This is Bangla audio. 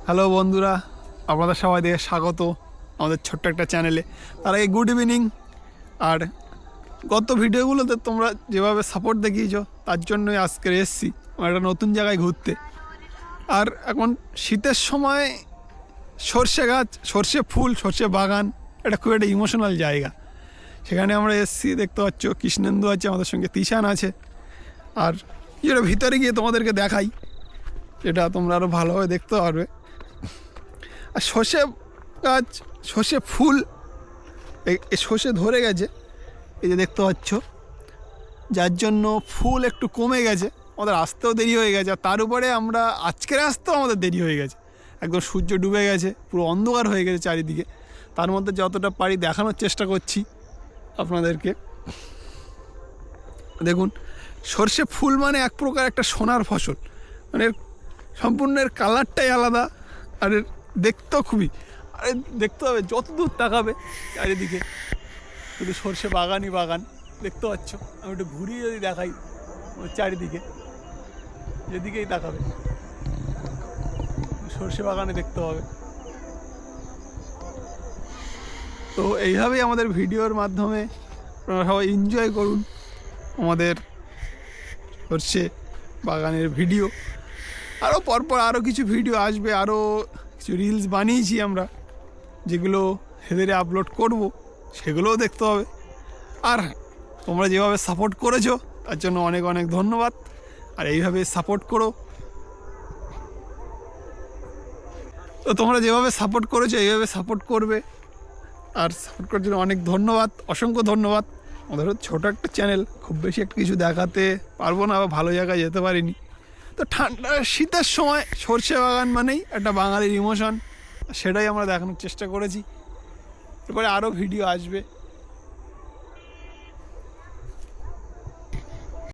হ্যালো বন্ধুরা, আপনাদের সবাইকে স্বাগত আমাদের ছোট্ট একটা চ্যানেলে। তার আগে গুড ইভিনিং। আর গত ভিডিওগুলোতে তোমরা যেভাবে সাপোর্ট দেখিয়েছো তার জন্যই আজকে এসেছি আমরা একটা নতুন জায়গায় ঘুরতে। আর এখন শীতের সময় সর্ষে গাছ, সর্ষে ফুল, সর্ষে বাগান, এটা খুব একটা ইমোশনাল জায়গা। সেখানে আমরা এসেছি, দেখতে পাচ্ছ কৃষ্ণেন্দু আছে, আমাদের সঙ্গে তিশান আছে। আর যেটা ভিতরে গিয়ে তোমাদেরকে দেখাই, যেটা তোমরা আরও ভালোভাবে দেখতে পারবে। আর সর্ষে গাছ, সর্ষে ফুল, এই সর্ষে ধরে গেছে, এই যে দেখতে পাচ্ছ, যার জন্য ফুল একটু কমে গেছে, আমাদের আসতেও দেরি হয়ে গেছে। আর তার উপরে আমরা আজকের আসতেও আমাদের দেরি হয়ে গেছে, একদম সূর্য ডুবে গেছে, পুরো অন্ধকার হয়ে গেছে চারিদিকে। তার মধ্যে যতটা পারি দেখানোর চেষ্টা করছি আপনাদেরকে। দেখুন, সর্ষে ফুল মানে এক প্রকার একটা সোনার ফসল, মানে সম্পূর্ণ এর কালারটাই আলাদা। আর এর দেখতেও খুবই, আরে দেখতে হবে যত দূর তাকাবে চারিদিকে শুধু সর্ষে বাগানই বাগান দেখতে পাচ্ছ। আমি একটু ঘুরিয়ে যদি দেখাই চারিদিকে, যেদিকেই তাকাবে সর্ষে বাগানে দেখতে হবে। তো এইভাবেই আমাদের ভিডিওর মাধ্যমে আপনারা সবাই এনজয় করুন আমাদের সর্ষে বাগানের ভিডিও। আরও পরপর আরও কিছু ভিডিও আসবে, আরও কিছু রিলস বানিয়েছি আমরা, যেগুলো হেদেরে আপলোড করব, সেগুলোও দেখতে হবে। আর তোমরা যেভাবে সাপোর্ট করেছো তার জন্য অনেক অনেক ধন্যবাদ। আর এইভাবে সাপোর্ট করো। তো তোমরা যেভাবে সাপোর্ট করেছো এইভাবে সাপোর্ট করবে। আর সাপোর্ট করার জন্য অনেক ধন্যবাদ, অসংখ্য ধন্যবাদ। আমাদের ছোটো একটা চ্যানেল, খুব বেশি একটা কিছু দেখাতে পারবো না, বা ভালো জায়গায় যেতে পারিনি। তো ঠান্ডা শীতের সময় সর্ষে বাগান মানেই একটা বাঙালির ইমোশন, সেটাই আমরা দেখানোর চেষ্টা করেছি। এরপরে আরও ভিডিও আসবে।